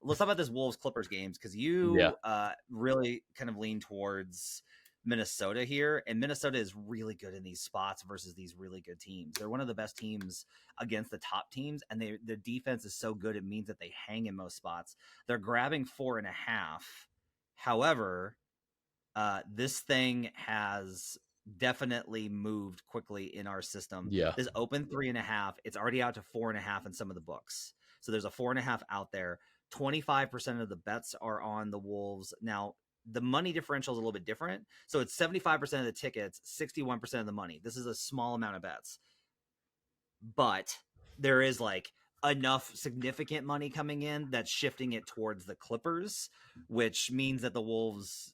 let's talk about this Wolves Clippers games, because Yeah. you really kind of lean towards Minnesota here, and Minnesota is really good in these spots versus these really good teams. They're one of the best teams against the top teams, and the defense is so good it means that they hang in most spots. They're grabbing 4.5. However, this thing has definitely moved quickly in our system. Yeah. This open 3.5, it's already out to 4.5 in some of the books. So there's a 4.5 out there. 25% of the bets are on the Wolves. Now, the money differential is a little bit different. So it's 75% of the tickets, 61% of the money. This is a small amount of bets. But there is like enough significant money coming in that's shifting it towards the Clippers, which means that the Wolves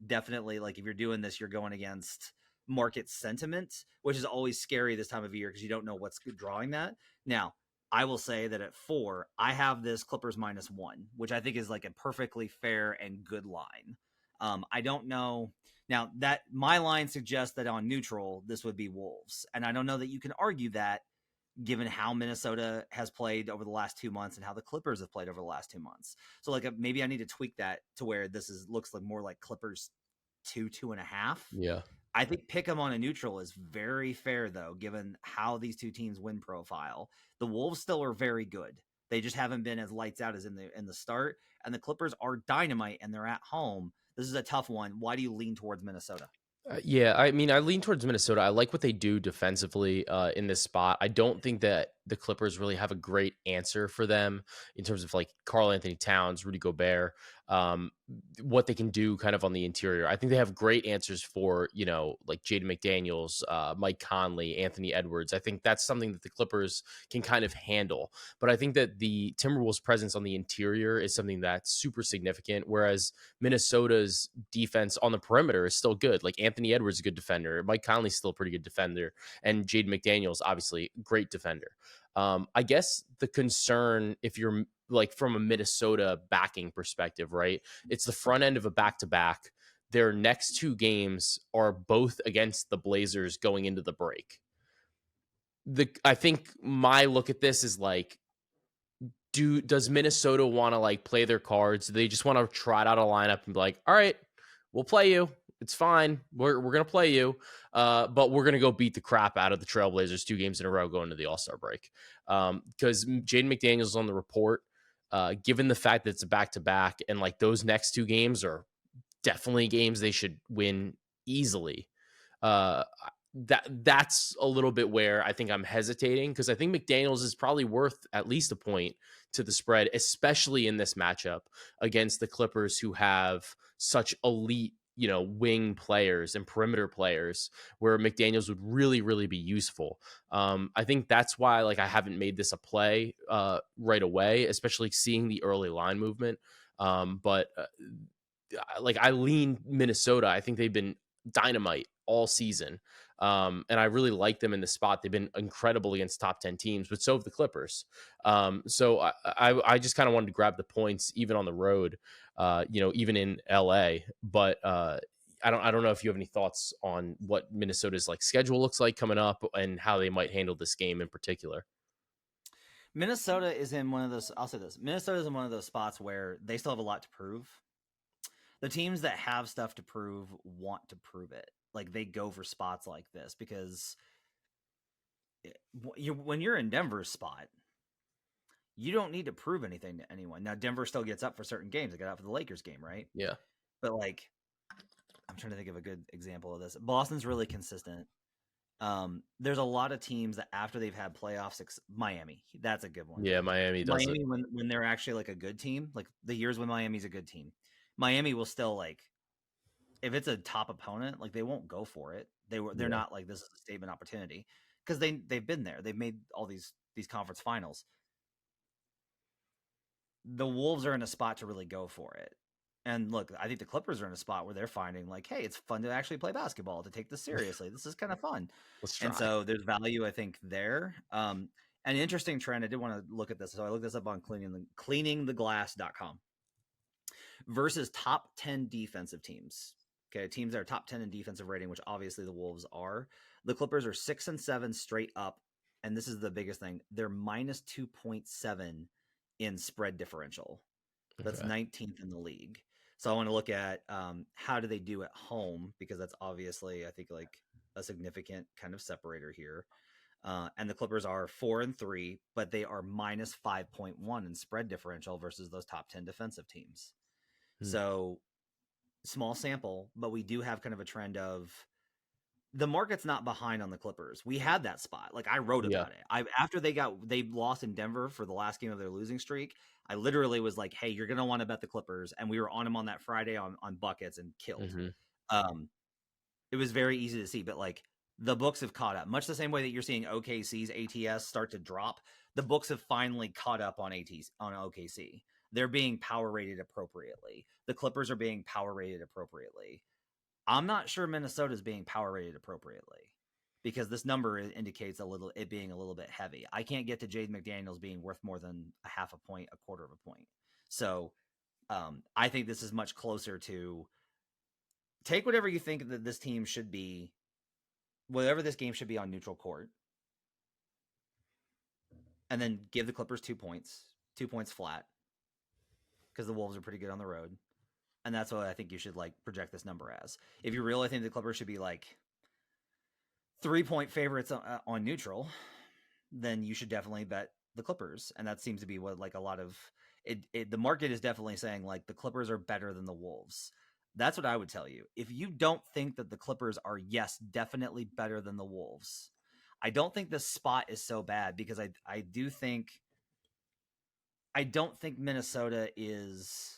definitely, like, if you're doing this, you're going against market sentiment, which is always scary this time of year because you don't know what's drawing that. Now, I will say that at 4, I have this Clippers -1, which I think is like a perfectly fair and good line. I don't know. Now, that my line suggests that on neutral, this would be Wolves. And I don't know that you can argue that given how Minnesota has played over the last 2 months and how the Clippers have played over the last 2 months. So like maybe I need to tweak that to where this looks like more like Clippers 2.5. Yeah. I think pick them on a neutral is very fair, though, given how these two teams win profile. The Wolves still are very good. They just haven't been as lights out as in the start. And the Clippers are dynamite, and they're at home. This is a tough one. Why do you lean towards Minnesota? Yeah, I mean, I lean towards Minnesota. I like what they do defensively in this spot. I don't think that the Clippers really have a great answer for them in terms of like Karl Anthony Towns, Rudy Gobert, what they can do kind of on the interior. I think they have great answers for, you know, like Jaden McDaniels, Mike Conley, Anthony Edwards. I think that's something that the Clippers can kind of handle. But I think that the Timberwolves' presence on the interior is something that's super significant, whereas Minnesota's defense on the perimeter is still good. Like Anthony Edwards is a good defender. Mike Conley's still a pretty good defender. And Jaden McDaniels, obviously, great defender. I guess the concern, if you're like from a Minnesota backing perspective, right? It's the front end of a back-to-back. Their next 2 games are both against the Blazers going into the break. I think my look at this is like, does Minnesota want to like play their cards? Do they just want to trot out a lineup and be like, all right, we'll play you. It's fine. We're going to play you. But we're going to go beat the crap out of the Trailblazers 2 games in a row going to the All-Star break. Because Jaden McDaniels is on the report. Given the fact that it's a back-to-back and like those next 2 games are definitely games they should win easily. That's a little bit where I think I'm hesitating, because I think McDaniels is probably worth at least a point to the spread, especially in this matchup against the Clippers, who have such elite, you know, wing players and perimeter players, where McDaniels would really, really be useful. I think that's why, like, I haven't made this a play right away, especially seeing the early line movement. But I lean Minnesota. I think they've been dynamite all season. And I really like them in the spot. They've been incredible against top 10 teams, but so have the Clippers. So I just kind of wanted to grab the points even on the road, you know, even in LA. But I don't know if you have any thoughts on what Minnesota's like schedule looks like coming up and how they might handle this game in particular. Minnesota is in one of those, I'll say this, Minnesota is in one of those spots where they still have a lot to prove. The teams that have stuff to prove want to prove it. Like, they go for spots like this because when you're in Denver's spot, you don't need to prove anything to anyone. Now, Denver still gets up for certain games. They got up for the Lakers game, right? Yeah. But like, I'm trying to think of a good example of this. Boston's really consistent. There's a lot of teams that after they've had playoffs, Miami, that's a good one. Yeah, Miami does Miami, when they're actually like a good team, like the years when Miami's a good team, Miami will still, like, if it's a top opponent, like, they won't go for it. They're not like, this is a statement opportunity, because they've been there. They've made all these conference finals. The Wolves are in a spot to really go for it. And look, I think the Clippers are in a spot where they're finding, like, hey, it's fun to actually play basketball, to take this seriously. This is kind of fun. Let's try. And so there's value, I think, there. An interesting trend, I did want to look at this. So I looked this up on cleaningtheglass.com. Versus top 10 defensive teams. Okay, teams that are top 10 in defensive rating, which obviously the Wolves are. The Clippers are 6-7 straight up, and this is the biggest thing. They're -2.7 in spread differential. That's Okay. 19th in the league. So I want to look at how do they do at home, because that's obviously, I think, like a significant kind of separator here. And the Clippers are 4-3, but they are minus 5.1 in spread differential versus those top 10 defensive teams. Hmm. So small sample, but we do have kind of a trend of the market's not behind on the Clippers. We had that spot. Like, I wrote Yeah. about it. After they lost in Denver for the last game of their losing streak, I literally was like, "Hey, you're gonna want to bet the Clippers," and we were on them on that Friday on buckets and killed. Hmm. Um, it was very easy to see, but like the books have caught up. Much the same way that you're seeing OKC's ATS start to drop, the books have finally caught up on OKC. They're being power rated appropriately. The Clippers are being power rated appropriately. I'm not sure Minnesota's being power rated appropriately, because this number indicates it being a little bit heavy. I can't get to Jade McDaniels being worth more than a half a point, a quarter of a point. So I think this is much closer to take whatever you think that this team should be, whatever this game should be on neutral court, and then give the Clippers 2 points flat, because the Wolves are pretty good on the road. And that's what I think you should like project this number as. If you really think the Clippers should be like 3-point favorites on neutral, then you should definitely bet the Clippers. And that seems to be what like a lot of the market is definitely saying, like the Clippers are better than the Wolves. That's what I would tell you. If you don't think that the Clippers are, yes, definitely better than the Wolves, I don't think this spot is so bad, because I don't think Minnesota is.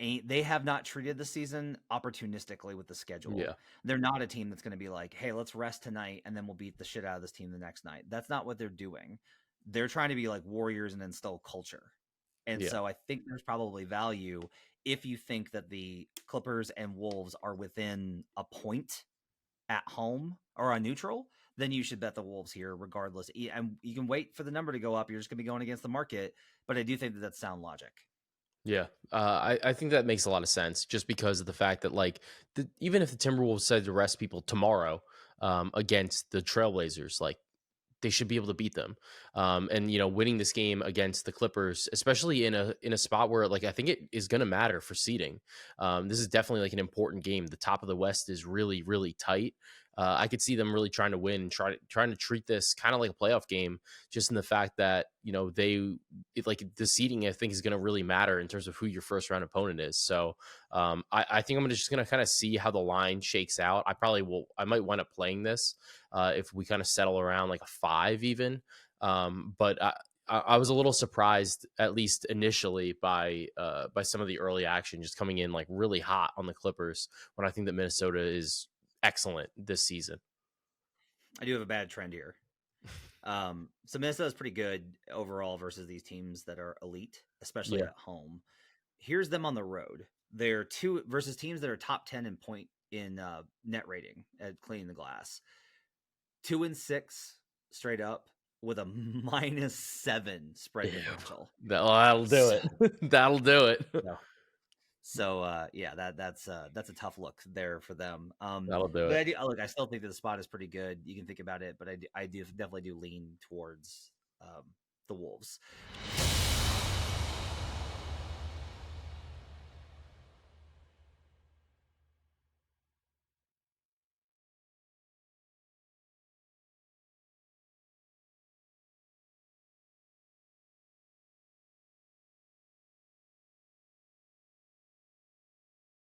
They have not treated the season opportunistically with the schedule. Yeah. They're not a team that's going to be like, hey, let's rest tonight and then we'll beat the shit out of this team the next night. That's not what they're doing. They're trying to be like warriors and instill culture. And Yeah. so I think there's probably value if you think that the Clippers and Wolves are within a point at home or on neutral, then you should bet the Wolves here regardless. And you can wait for the number to go up. You're just going to be going against the market. But I do think that that's sound logic. Yeah, I think that makes a lot of sense, just because of the fact that like even if the Timberwolves said to rest people tomorrow against the Trailblazers, like they should be able to beat them. And winning this game against the Clippers, especially in a spot where like I think it is going to matter for seeding. This is definitely like an important game. The top of the West is really really tight. I could see them really trying to win, trying to treat this kind of like a playoff game, just in the fact that like the seeding I think is going to really matter in terms of who your first round opponent is. So I think I'm just going to kind of see how the line shakes out. I might wind up playing this if we kind of settle around like a 5 even. But I was a little surprised, at least initially, by some of the early action just coming in like really hot on the Clippers, when I think that Minnesota is excellent this season. I do have a bad trend here. So Minnesota is pretty good overall versus these teams that are elite, especially Yeah. at home. Here's them on the road. They're two versus teams that are top 10 in point in net rating at cleaning the glass. 2-6 straight up with a -7 spread differential. That'll do it. That'll do it. So yeah, that's a tough look there for them. That'll do But it. I still think that the spot is pretty good. You can think about it, but I definitely do lean towards the Wolves.